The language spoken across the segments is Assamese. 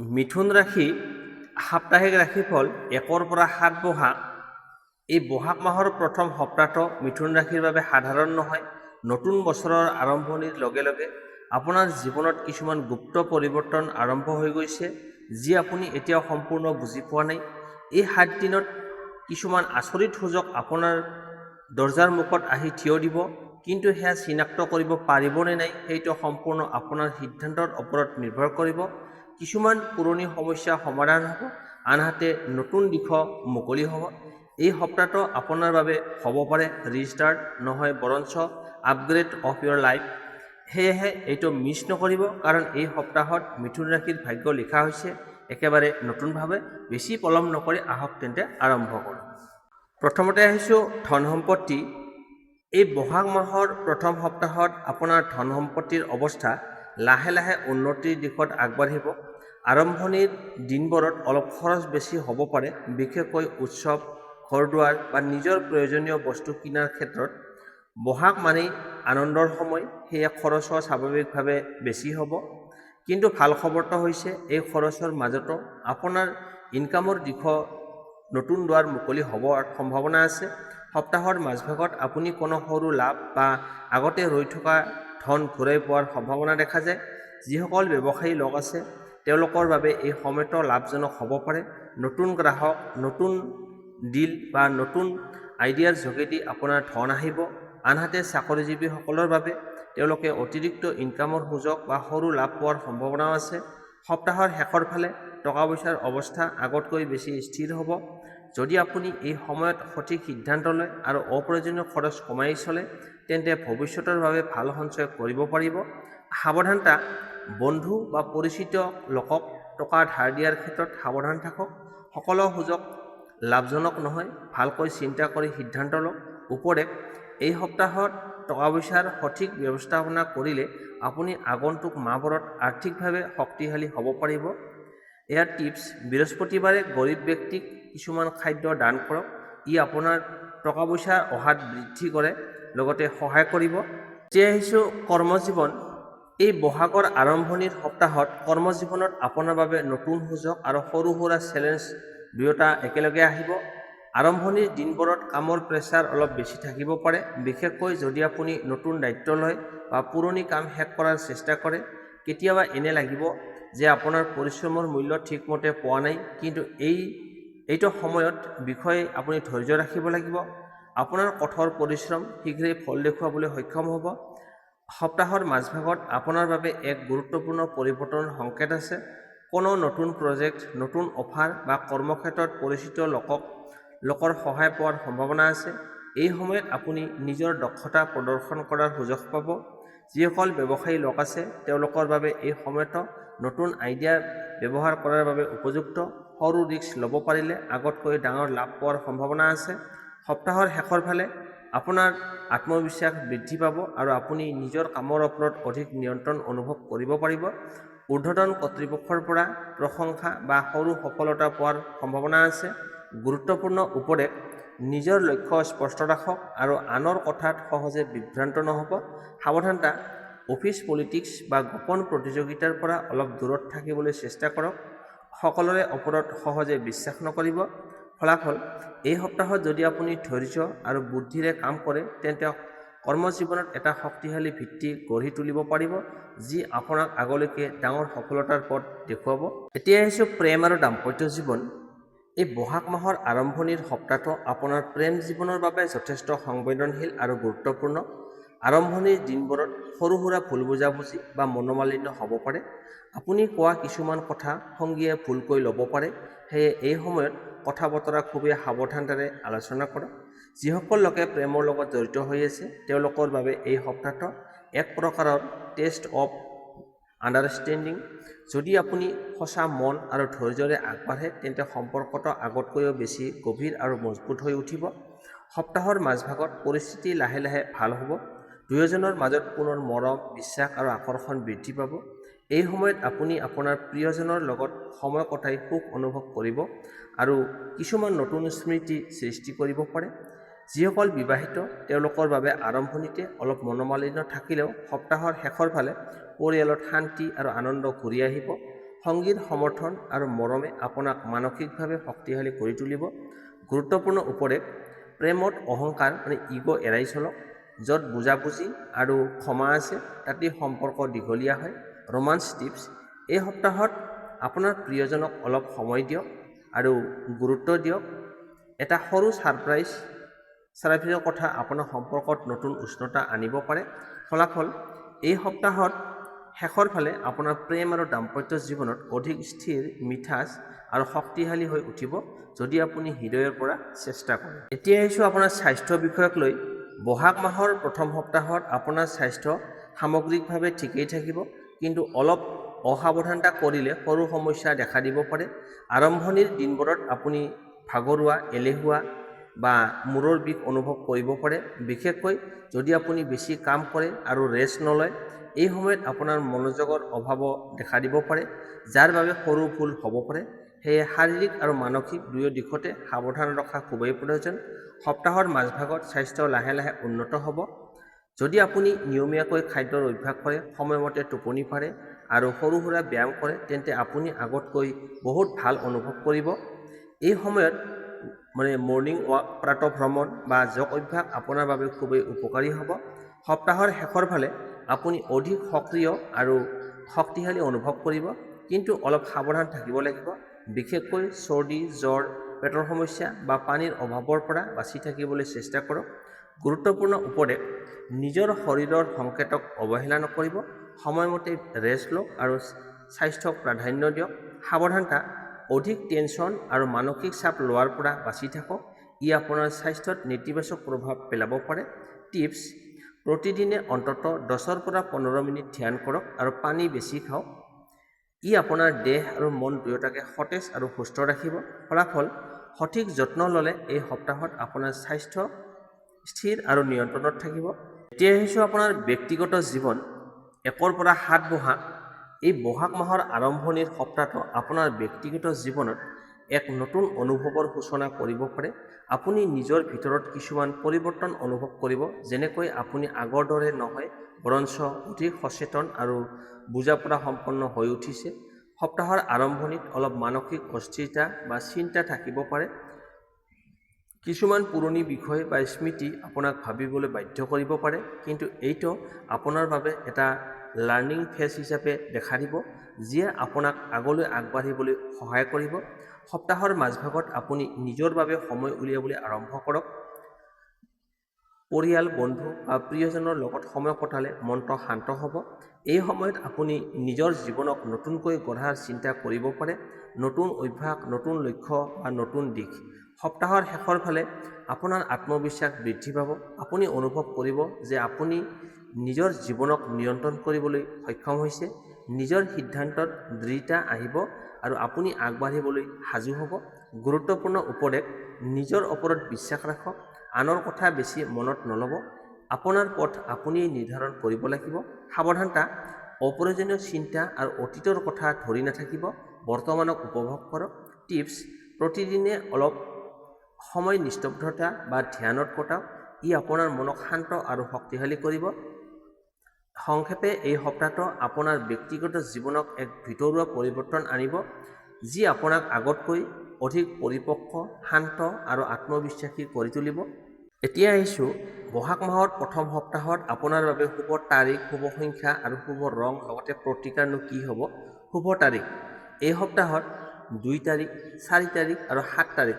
মিথুন ৰাশি সাপ্তাহিক ৰাশিফল 1ৰ পৰা 7 বহাগ। এই বহাগ মাহৰ প্ৰথম সপ্তাহটো মিথুন ৰাশিৰ বাবে সাধাৰণ নহয়। নতুন বছৰৰ আৰম্ভণিৰ লগে লগে আপোনাৰ জীৱনত কিছুমান গুপ্ত পৰিৱৰ্তন আৰম্ভ হৈ গৈছে, যি আপুনি এতিয়াও সম্পূৰ্ণ বুজি পোৱা নাই। এই 7 দিনত কিছুমান আচৰিত সুযোগ আপোনাৰ দৰজাৰ মুখত আহি থিয় দিব, কিন্তু সেয়া চিনাক্ত কৰিব পাৰিব নে নাই সেইটো সম্পূৰ্ণ আপোনাৰ সিদ্ধান্তৰ ওপৰত নিৰ্ভৰ কৰিব। কিছুমান পুৰণি সমস্যা সমাধান হ'ব, আনহাতে নতুন দিশ মুকলি হ'ব। এই সপ্তাহটো আপোনাৰ বাবে হ'ব পাৰে ৰিষ্টাৰ্ট নহয়, বৰঞ্চ আপগ্ৰেড অফ ইয়ৰ লাইফ। সেয়েহে এইটো মিছ নকৰিব, কাৰণ এই সপ্তাহত মিথুন ৰাশিৰ ভাগ্য লিখা হৈছে একেবাৰে নতুনভাৱে। বেছি পলম নকৰি আহক তেন্তে আৰম্ভ কৰোঁ। প্ৰথমতে আহিছোঁ ধন সম্পত্তি। এই বহাগ মাহৰ প্ৰথম সপ্তাহত আপোনাৰ ধন সম্পত্তিৰ অৱস্থা লাহে লাহে উন্নতিৰ দিশত আগবাঢ়িব। আৰম্ভণিৰ দিনবোৰত অলপ খৰচ বেছি হ'ব পাৰে, বিশেষকৈ উৎসৱ, ঘৰ দুৱাৰ বা নিজৰ প্ৰয়োজনীয় বস্তু কিনাৰ ক্ষেত্ৰত। বহাগ মানেই আনন্দৰ সময়, সেয়ে খৰচো স্বাভাৱিকভাৱে বেছি হ'ব। কিন্তু ভাল খবৰটো হৈছে এই খৰচৰ মাজতো আপোনাৰ ইনকামৰ দিশ নতুন দুৱাৰ মুকলি হোৱাৰ সম্ভাৱনা আছে। সপ্তাহৰ মাজভাগত আপুনি কোনো সৰু লাভ বা আগতে ৰৈ থকা ধন ঘূৰাই পোৱাৰ সম্ভাৱনা দেখা যায়। যিসকল ব্যৱসায়ী লোক আছে তেওঁলোকৰ বাবে এই সময়টো লাভজনক হ'ব পাৰে। নতুন গ্ৰাহক, নতুন ডিল বা নতুন আইডিয়াৰ যোগেদি আপোনাৰ ধন আহিব। আনহাতে চাকৰিজীৱীসকলৰ বাবে তেওঁলোকে অতিৰিক্ত ইনকামৰ সুযোগ বা সৰু লাভ পোৱাৰ সম্ভাৱনাও আছে। সপ্তাহৰ শেষৰ ফালে টকা পইচাৰ অৱস্থা আগতকৈ বেছি স্থিৰ হ'ব। যদি আপুনি এই সময়ত সঠিক সিদ্ধান্ত লয় আৰু অপ্ৰয়োজনীয় খৰচ কমাই চলে, তেন্তে ভৱিষ্যতৰ বাবে ভাল সঞ্চয় কৰিব পাৰিব। সাৱধানতা, বন্ধু বা পৰিচিত লোকক টকা ধাৰ দিয়াৰ ক্ষেত্ৰত সাৱধান থাকক। সকলো সুযোগ লাভজনক নহয়, ভালকৈ চিন্তা কৰি সিদ্ধান্ত লওক। উপদেশ: এই সপ্তাহত টকা পইচাৰ সঠিক ব্যৱস্থাপনা কৰিলে আপুনি আগন্তুক মাহবোৰত আৰ্থিকভাৱে শক্তিশালী হ'ব পাৰিব। ইয়াৰ টিপছ: বৃহস্পতিবাৰে গৰীব ব্যক্তিক কিছুমান খাদ্য দান কৰক। ই আপোনাৰ টকা পইচা অহাত বৃদ্ধি কৰে, লগতে সহায় কৰিব। এতিয়া আহিছোঁ কৰ্মজীৱন। এই বহাগৰ আৰম্ভণিৰ সপ্তাহত কৰ্মজীৱনত আপোনাৰ বাবে নতুন সুযোগ আৰু সৰু সুৰা চেলেঞ্জ দুয়োটা একেলগে আহিব। আৰম্ভণিৰ দিনবোৰত কামৰ প্ৰেছাৰ অলপ বেছি থাকিব পাৰে, বিশেষকৈ যদি আপুনি নতুন দায়িত্ব লয় বা পুৰণি কাম শেষ কৰাৰ চেষ্টা কৰে। কেতিয়াবা এনে লাগিব যে আপোনাৰ পৰিশ্ৰমৰ মূল্য ঠিকমতে পোৱা নাই, কিন্তু এইটো সময়ত বিষয়ে আপুনি ধৈৰ্য ৰাখিব লাগিব। আপোনাৰ কঠোৰ পৰিশ্ৰম শীঘ্ৰেই ফল দেখুৱাবলৈ সক্ষম হ'ব। সপ্তাহৰ মাজভাগত আপোনাৰ বাবে এক গুৰুত্বপূৰ্ণ পৰিৱৰ্তনৰ সংকেত আছে। কোনো নতুন প্ৰজেক্ট, নতুন অফাৰ বা কৰ্মক্ষেত্ৰত পৰিচিত লোকৰ সহায় পোৱাৰ সম্ভাৱনা আছে। এই সময়ত আপুনি নিজৰ দক্ষতা প্ৰদৰ্শন কৰাৰ সুযোগ পাব। যিসকল ব্যৱসায়ী লোক আছে তেওঁলোকৰ বাবে এই সময়টো নতুন আইডিয়া ব্যৱহাৰ কৰাৰ বাবে উপযুক্ত। সৰু ৰিস্ক ল'ব পাৰিলে আগতকৈ ডাঙৰ লাভ পোৱাৰ সম্ভাৱনা আছে। সপ্তাহৰ শেষৰ ফালে আপোনাৰ আত্মবিশ্বাস বৃদ্ধি পাব আৰু আপুনি নিজৰ কামৰ ওপৰত অধিক নিয়ন্ত্ৰণ অনুভৱ কৰিব পাৰিব। ঊৰ্ধ্বতন কৰ্তৃপক্ষৰ পৰা প্ৰশংসা বা সৰু সফলতা পোৱাৰ সম্ভাৱনা আছে। গুৰুত্বপূৰ্ণ উপদেশ: নিজৰ লক্ষ্য স্পষ্ট ৰাখক আৰু আনৰ কথাত সহজে বিভ্ৰান্ত নহ'ব। সাৱধানতা: অফিচ পলিটিক্স বা গোপন প্ৰতিযোগিতাৰ পৰা অলপ দূৰত থাকিবলৈ চেষ্টা কৰক। সকলোৰে ওপৰত সহজে বিশ্বাস নকৰিব। ফলাফল: এই সপ্তাহত যদি আপুনি ধৈৰ্য আৰু বুদ্ধিৰে কাম কৰে, তেন্তে কৰ্মজীৱনত এটা শক্তিশালী ভিত্তি গঢ়ি তুলিব পাৰিব, যি আপোনাক আগলৈকে ডাঙৰ সফলতাৰ পথ দেখুৱাব। এতিয়া আহিছোঁ প্ৰেম আৰু দাম্পত্য জীৱন। এই বহাগ মাহৰ আৰম্ভণিৰ সপ্তাহটো আপোনাৰ প্ৰেম জীৱনৰ বাবে যথেষ্ট সংবেদনশীল আৰু গুৰুত্বপূৰ্ণ। আৰম্ভণিৰ দিনবোৰত সৰু সুৰা ভুল বুজাবুজি বা মনোমালিন্য হ'ব পাৰে। আপুনি কোৱা কিছুমান কথা সঙ্গীয়ে ভুলকৈ ল'ব পাৰে, সেয়ে এই সময়ত কথা বতৰা খুবেই সাৱধানতাৰে আলোচনা কৰক। যিসকল লোকে প্ৰেমৰ লগত জড়িত হৈ আছে তেওঁলোকৰ বাবে এই সপ্তাহটো এক প্ৰকাৰৰ টেষ্ট অফ আণ্ডাৰষ্টেণ্ডিং। যদি আপুনি সঁচা মন আৰু ধৈৰ্যৰে আগবাঢ়ে, তেন্তে সম্পৰ্কটো আগতকৈও বেছি গভীৰ আৰু মজবুত হৈ উঠিব। সপ্তাহৰ মাজভাগত পৰিস্থিতি লাহে লাহে ভাল হ'ব। দুয়োজনৰ মাজত পুনৰ মৰম, বিশ্বাস আৰু আকৰ্ষণ বৃদ্ধি পাব। এই সময়ত আপুনি আপোনাৰ প্ৰিয়জনৰ লগত সময় কটাই সুখ অনুভৱ কৰিব আৰু কিছুমান নতুন স্মৃতি সৃষ্টি কৰিব পাৰে। যিসকল বিবাহিত তেওঁলোকৰ বাবে আৰম্ভণিতে অলপ মনোমালিন্য থাকিলেও সপ্তাহৰ শেষৰ ফালে পৰিয়ালত শান্তি আৰু আনন্দ ঘূৰি আহিব। সংগীৰ সমৰ্থন আৰু মৰমে আপোনাক মানসিকভাৱে শক্তিশালী কৰি তুলিব। গুৰুত্বপূৰ্ণ উপদেশ: প্ৰেমত অহংকাৰ ইগ' এৰাই চলক। য'ত বুজাবুজি আৰু ক্ষমা আছে তাতেই সম্পৰ্ক দীঘলীয়া হয়। ৰোমান্স টিপছ: এই সপ্তাহত আপোনাৰ প্ৰিয়জনক অলপ সময় দিয়ক আৰু গুৰুত্ব দিয়ক। এটা সৰু ছাৰপ্ৰাইজৰ কথা আপোনাৰ সম্পৰ্কত নতুন উষ্ণতা আনিব পাৰে। ফলাফল: এই সপ্তাহত শেষৰ ফালে আপোনাৰ প্ৰেম আৰু দাম্পত্য জীৱনত অধিক স্থিৰ, মিঠাচ আৰু শক্তিশালী হৈ উঠিব যদি আপুনি হৃদয়ৰ পৰা চেষ্টা কৰে। এতিয়া আহিছোঁ আপোনাৰ স্বাস্থ্য বিষয়ক লৈ। বহাগ মাহৰ প্ৰথম সপ্তাহত আপোনাৰ স্বাস্থ্য সামগ্ৰিকভাৱে ঠিকেই থাকিব, কিন্তু অলপ অসাৱধানতা কৰিলে সৰু সমস্যা দেখা দিব পাৰে। আৰম্ভণিৰ দিনবোৰত আপুনি ভাগৰুৱা, এলেহুৱা বা মূৰৰ বিষ অনুভৱ কৰিব পাৰে, বিশেষকৈ যদি আপুনি বেছি কাম কৰে আৰু ৰেষ্ট নলয়। এই সময়ত আপোনাৰ মনোযোগৰ অভাৱো দেখা দিব পাৰে, যাৰ বাবে সৰু ভুল হ'ব পাৰে। সেয়ে শাৰীৰিক আৰু মানসিক দুয়ো দিশতে সাৱধান ৰখা খুবেই প্ৰয়োজন। সপ্তাহৰ মাজভাগত স্বাস্থ্য লাহে লাহে উন্নত হ'ব। যদি আপুনি নিয়মীয়াকৈ খাদ্যৰ অভ্যাস কৰে, সময়মতে টোপনি পাৰে আৰু সৰু সুৰা ব্যায়াম কৰে, তেন্তে আপুনি আগতকৈ বহুত ভাল অনুভৱ কৰিব। এই সময়ত মৰ্ণিং ৱাক, প্ৰাতঃভ্ৰমণ বা যোগ অভ্যাস আপোনাৰ বাবে খুবেই উপকাৰী হ'ব। সপ্তাহৰ শেষৰ ফালে আপুনি অধিক সক্ৰিয় আৰু শক্তিশালী অনুভৱ কৰিব, কিন্তু অলপ সাৱধান থাকিব লাগিব। বিশেষকৈ চৰ্দি, জ্বৰ, পেটৰ সমস্যা বা পানীৰ অভাৱৰ পৰা বাচি থাকিবলৈ চেষ্টা কৰক। গুৰুত্বপূৰ্ণ উপদেশ: নিজৰ শৰীৰৰ সংকেতক অৱহেলা নকৰিব। সময়মতে ৰেষ্ট লওক আৰু স্বাস্থ্যক প্ৰাধান্য দিয়ক। সাৱধানতা: অধিক টেনচন আৰু মানসিক চাপ লোৱাৰ পৰা বাচি থাকক। ই আপোনাৰ স্বাস্থ্যত নেতিবাচক প্ৰভাৱ পেলাব পাৰে। টিপছ: প্ৰতিদিনে অন্ততঃ 10 পৰা 15 মিনিট ধ্যান কৰক আৰু পানী বেছি খাওক। ই আপোনাৰ দেহ আৰু মন দুয়োটাকে সতেজ আৰু সুস্থ ৰাখিব। ফলাফল: সঠিক যত্ন ল'লে এই সপ্তাহত আপোনাৰ স্বাস্থ্য স্থিৰ আৰু নিয়ন্ত্ৰণত থাকিব। এতিয়া আহিছোঁ আপোনাৰ ব্যক্তিগত জীৱন। 1 পৰা 7 বহাগ। এই বহাগ মাহৰ আৰম্ভণিৰ সপ্তাহটো আপোনাৰ ব্যক্তিগত জীৱনত এক নতুন অনুভৱৰ সূচনা কৰিব পাৰে। আপুনি নিজৰ ভিতৰত কিছুমান পৰিৱৰ্তন অনুভৱ কৰিব, যেনেকৈ আপুনি আগৰ দৰে নহয়, বৰঞ্চ অধিক সচেতন আৰু বুজাপৰা সম্পন্ন হৈ উঠিছে। সপ্তাহৰ আৰম্ভণিত অলপ মানসিক অস্থিৰতা বা চিন্তা থাকিব পাৰে। কিছুমান পুৰণি বিষয় বা স্মৃতি আপোনাক ভাবিবলৈ বাধ্য কৰিব পাৰে, কিন্তু এইটো আপোনাৰ বাবে এটা লাৰ্ণিং ফেজ হিচাপে দেখা দিব, যিয়ে আপোনাক আগলৈ আগবাঢ়িবলৈ সহায় কৰিব। সপ্তাহৰ মাজভাগত আপুনি নিজৰ বাবে সময় উলিয়াবলৈ আৰম্ভ কৰক। পৰিয়াল, বন্ধু বা প্ৰিয়জনৰ লগত সময় কটালে মনটো শান্ত হ'ব। এই সময়ত আপুনি নিজৰ জীৱনক নতুনকৈ গঢ়াৰ চিন্তা কৰিব পাৰে, নতুন অভ্যাস, নতুন লক্ষ্য বা নতুন দিশ। সপ্তাহৰ শেষৰ ফালে আপোনাৰ আত্মবিশ্বাস বৃদ্ধি পাব। আপুনি অনুভৱ কৰিব যে আপুনি নিজৰ জীৱনক নিয়ন্ত্ৰণ কৰিবলৈ সক্ষম হৈছে। নিজৰ সিদ্ধান্তত দৃঢ়তা আহিব আৰু আপুনি আগবাঢ়িবলৈ সাজু হ'ব। গুৰুত্বপূৰ্ণ উপদেশ: নিজৰ ওপৰত বিশ্বাস ৰাখক, আনৰ কথা বেছি মনত নল'ব। আপোনাৰ পথ আপুনিয়েই নিৰ্ধাৰণ কৰিব লাগিব। সাৱধানতা: অপ্ৰয়োজনীয় চিন্তা আৰু অতীতৰ কথা ধৰি নাথাকিব, বৰ্তমানক উপভোগ কৰক। টিপছ: প্ৰতিদিনে অলপ সময় নিস্তব্ধতা বা ধ্যানত কটাওক। ই আপোনাৰ মনক শান্ত আৰু শক্তিশালী কৰিব। সংক্ষেপে, এই সপ্তাহটো আপোনাৰ ব্যক্তিগত জীৱনক এক ভিতৰুৱা পৰিৱৰ্তন আনিব, যি আপোনাক আগতকৈ অধিক পৰিপক্ক, শান্ত আৰু আত্মবিশ্বাসী কৰি তুলিব। এতিয়া আহিছোঁ বহাগ মাহৰ প্ৰথম সপ্তাহত আপোনাৰ বাবে শুভ তাৰিখ, শুভ সংখ্যা আৰু শুভ ৰং লগতে প্ৰতিকাৰনো কি হ'ব। শুভ তাৰিখ: এই সপ্তাহত 2 তাৰিখ, 4 তাৰিখ আৰু 7 তাৰিখ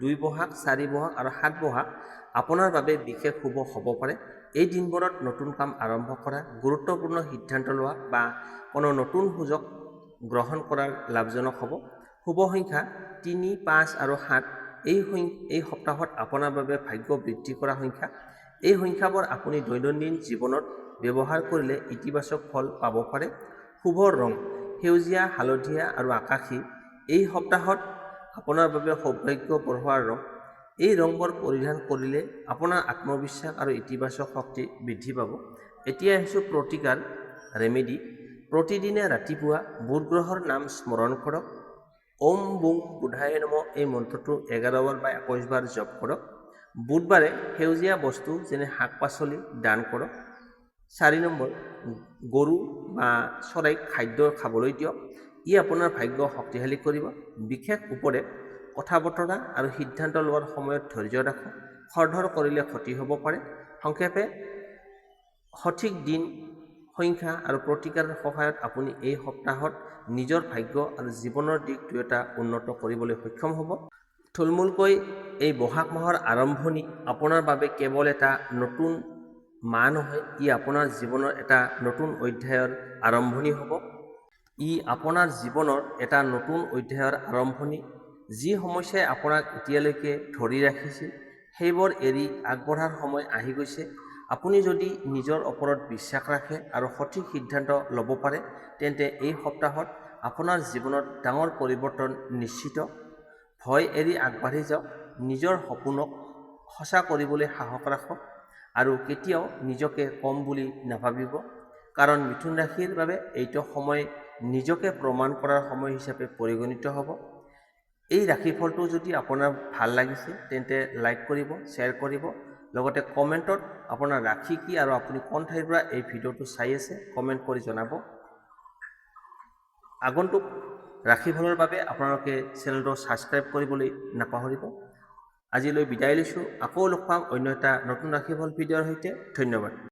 2 বহাগ, 4 বহাগ আৰু 7 বহাগ আপোনাৰ বাবে বিশেষ শুভ হ'ব পাৰে। এই দিনবোৰত নতুন কাম আৰম্ভ কৰা, গুৰুত্বপূৰ্ণ সিদ্ধান্ত লোৱা বা কোনো নতুন সুযোগ গ্ৰহণ কৰাৰ লাভজনক হ'ব। শুভ সংখ্যা 3, 5 আৰু 7 এই সপ্তাহত আপোনাৰ বাবে ভাগ্য বৃদ্ধি কৰা সংখ্যা। এই সংখ্যাবোৰ আপুনি দৈনন্দিন জীৱনত ব্যৱহাৰ কৰিলে ইতিবাচক ফল পাব পাৰে। শুভ ৰং: সেউজীয়া, হালধীয়া আৰু আকাশী। এই সপ্তাহত আপোনাৰ বাবে সৌভাগ্য বঢ়োৱাৰ ৰং। এই ৰংবোৰ পৰিধান কৰিলে আপোনাৰ আত্মবিশ্বাস আৰু ইতিবাচক শক্তি বৃদ্ধি পাব। এতিয়া আহিছোঁ প্ৰতিকাৰ, ৰেমেডি। প্ৰতিদিনে ৰাতিপুৱা বুধ গ্ৰহৰ নাম স্মৰণ কৰক। ওম বুং বুধায় নমঃ এই মন্ত্ৰটো 11 বাৰ বা 21 বাৰ জপ কৰক। বুধবাৰে সেউজীয়া বস্তু যেনে শাক-পাচলি দান কৰক। 4 নম্বৰ, গৰু বা চৰাইক খাদ্য খাবলৈ দিয়ক। ই আপোনাৰ ভাগ্য শক্তিশালী কৰিব। বিশেষ উপদেশ: কথা বতৰা আৰু সিদ্ধান্ত লোৱাৰ সময়ত ধৈৰ্য ৰাখক। খৰধৰ কৰিলে ক্ষতি হ'ব পাৰে। সংক্ষেপে, সঠিক দিন সংখ্যা আৰু প্ৰতিকাৰৰ সহায়ত আপুনি এই সপ্তাহত নিজৰ ভাগ্য আৰু জীৱনৰ দিশ দুয়োটা উন্নত কৰিবলৈ সক্ষম হ'ব। থুলমূলকৈ এই বহাগ মাহৰ আৰম্ভণি আপোনাৰ বাবে কেৱল এটা নতুন মাহ নহয়, ই আপোনাৰ জীৱনৰ এটা নতুন অধ্যায়ৰ আৰম্ভণি হ'ব। ই আপোনাৰ জীৱনৰ এটা নতুন অধ্যায়ৰ আৰম্ভণি। যি সমস্যাই আপোনাক এতিয়ালৈকে ধৰি ৰাখিছিল, সেইবোৰ এৰি আগবঢ়াৰ সময় আহি গৈছে। আপুনি যদি নিজৰ ওপৰত বিশ্বাস ৰাখে আৰু সঠিক সিদ্ধান্ত ল'ব পাৰে, তেন্তে এই সপ্তাহত আপোনাৰ জীৱনত ডাঙৰ পৰিৱৰ্তন নিশ্চিত। ভয় এৰি আগবাঢ়ি যাওক, নিজৰ সপোনক সঁচা কৰিবলৈ সাহস ৰাখক আৰু কেতিয়াও নিজকে কম বুলি নাভাবিব, কাৰণ মিথুন ৰাশিৰ বাবে এইটো সময় নিজকে প্ৰমাণ কৰাৰ সময় হিচাপে পৰিগণিত হ'ব। এই ৰাশিফলটো যদি আপোনাৰ ভাল লাগিছে তেন্তে লাইক কৰিব, শ্বেয়াৰ কৰিব, লগতে কমেণ্টত আপোনাৰ ৰাশি কি আৰু আপুনি কোন ঠাইৰ পৰা এই ভিডিঅ'টো চাই আছে কমেণ্ট কৰি জনাব। আগন্তুক ৰাশিফলৰ বাবে আপোনালোকে চেনেলটো ছাবস্ক্ৰাইব কৰিবলৈ নাপাহৰিব। আজিলৈ বিদায় লৈছোঁ। আকৌ লগ পাম অন্য এটা নতুন ৰাশিফল ভিডিঅ'ৰ সৈতে। ধন্যবাদ।